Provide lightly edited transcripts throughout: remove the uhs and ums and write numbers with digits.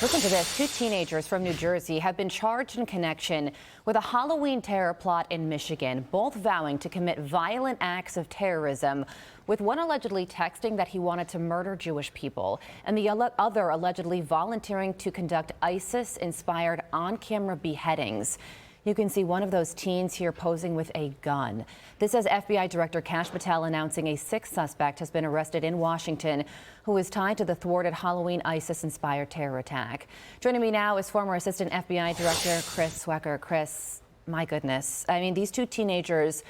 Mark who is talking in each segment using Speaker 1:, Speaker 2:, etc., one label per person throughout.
Speaker 1: Listen to this. Two teenagers from New Jersey have been charged in connection with a Halloween terror plot in Michigan, both vowing to commit violent acts of terrorism, with one allegedly texting that he wanted to murder Jewish people, and the other allegedly volunteering to conduct ISIS-inspired on-camera beheadings. You can see one of those teens here posing with a gun. This as FBI Director Kash Patel announcing a sixth suspect has been arrested in Washington who is tied to the thwarted Halloween ISIS-inspired terror attack. Joining me now is former Assistant FBI Director Chris Swecker. Chris, my goodness. I mean, these two teenagers,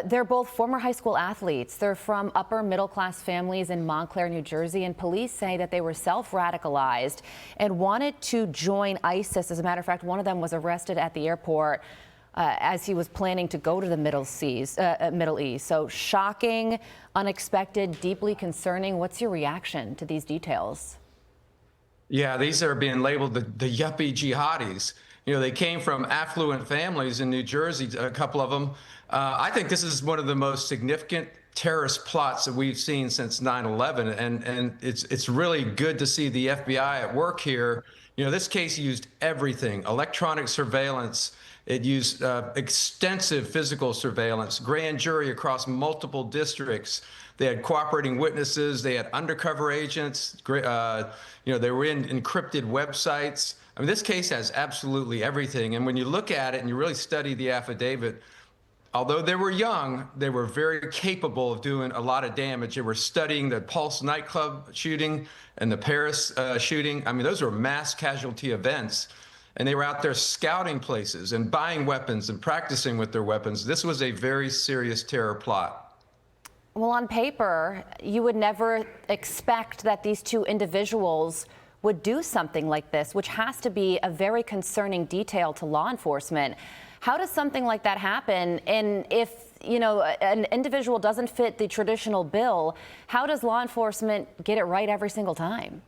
Speaker 1: they're both former high school athletes. They're from upper middle class families in Montclair, New Jersey, and police say that they were self-radicalized and wanted to join ISIS. As a matter of fact, one of them was arrested at the airport as he was planning to go to the Middle East. So shocking, unexpected, deeply concerning. What's your reaction to these details?
Speaker 2: Yeah, these are being labeled the yuppie jihadis. You know, they came from affluent families in New Jersey, a couple of them. I think this is one of the most significant terrorist plots that we've seen since 9/11, and it's really good to see the FBI at work here. You know, this case used everything: electronic surveillance. It used extensive physical surveillance, grand jury across multiple districts. They had cooperating witnesses. They had undercover agents. You know, they were in encrypted websites. I mean, this case has absolutely everything. And when you look at it and you really study the affidavit, although they were young, they were very capable of doing a lot of damage. They were studying the Pulse nightclub shooting and the Paris shooting. I mean, those were mass casualty events. And they were out there scouting places and buying weapons and practicing with their weapons. This was a very serious terror plot.
Speaker 1: Well, on paper, you would never expect that these two individuals would do something like this, which has to be a very concerning detail to law enforcement. How does something like that happen? And if, you know, an individual doesn't fit the traditional bill, how does law enforcement get it right every single time?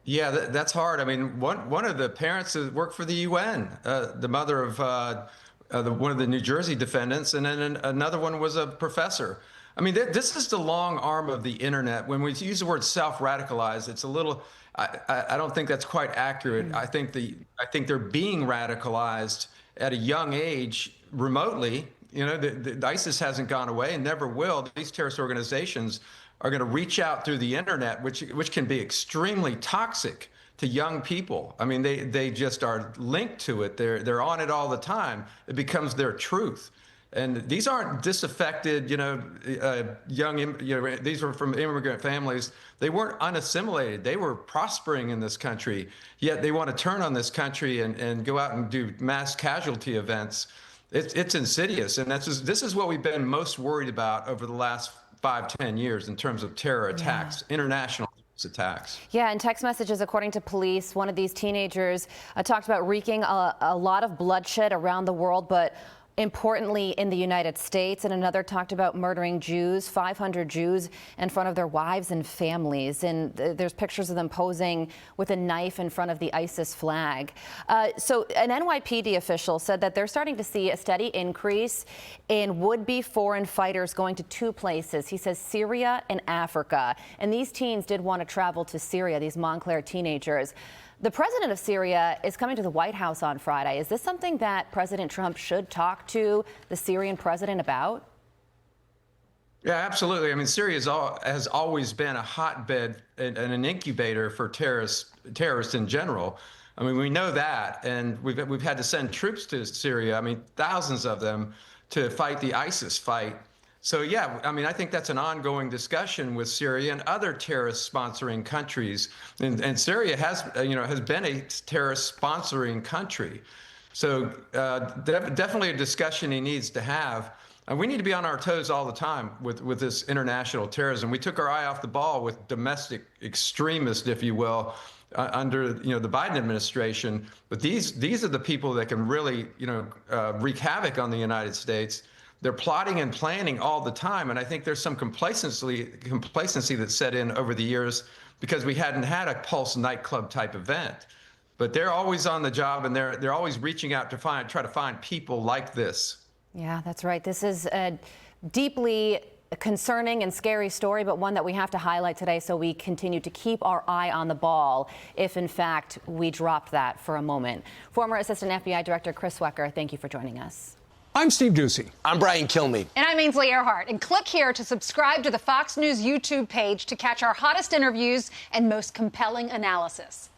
Speaker 2: Yeah, that's hard. I mean, one of the parents worked for the UN, the mother of one of the New Jersey defendants, and then another one was a professor. I mean, this is the long arm of the internet. When we use the word self-radicalized, it's a little. I don't think that's quite accurate. I think they're being radicalized at a young age, remotely. You know, the ISIS hasn't gone away and never will. These terrorist organizations are going to reach out through the internet, which can be extremely toxic to young people. I mean, they just are linked to it. They're on it all the time. It becomes their truth. And these aren't disaffected, you know, these were from immigrant families. They weren't unassimilated. They were prospering in this country, yet they want to turn on this country and go out and do mass casualty events. It's insidious. And this is what we've been most worried about over the last 5-10 years in terms of terror attacks, international attacks.
Speaker 1: Yeah, and text messages, according to police, one of these teenagers talked about wreaking a lot of bloodshed around the world, but importantly in the United States, and another talked about murdering Jews, 500 Jews, in front of their wives and families. And there's pictures of them posing with a knife in front of the ISIS flag. So an NYPD official said that they're starting to see a steady increase in would-be foreign fighters going to two places. He says Syria and Africa. And these teens did want to travel to Syria, these Montclair teenagers. The president of Syria is coming to the White House on Friday. Is this something that President Trump should talk to the Syrian president about?
Speaker 2: Yeah, absolutely. I mean, Syria has always been a hotbed and an incubator for terrorists in general. I mean, we know that, and we've had to send troops to Syria. I mean, thousands of them to fight the ISIS fight. So, yeah, I mean, I think that's an ongoing discussion with Syria and other terrorist sponsoring countries. And Syria has been a terrorist sponsoring country. So definitely a discussion he needs to have. And we need to be on our toes all the time with this international terrorism. We took our eye off the ball with domestic extremists, if you will, under the Biden administration. But these are the people that can really wreak havoc on the United States. They're plotting and planning all the time, and I think there's some complacency that set in over the years because we hadn't had a Pulse nightclub type event. But they're always on the job, and they're always reaching out to try to find people like this.
Speaker 1: Yeah, that's right. This is deeply a concerning and scary story, but one that we have to highlight today so we continue to keep our eye on the ball if, in fact, we dropped that for a moment. Former Assistant FBI Director Chris Swecker, thank you for joining us.
Speaker 3: I'm Steve Doocy.
Speaker 4: I'm Brian Kilmeade.
Speaker 5: And I'm Ainsley Earhart. And click here to subscribe to the Fox News YouTube page to catch our hottest interviews and most compelling analysis.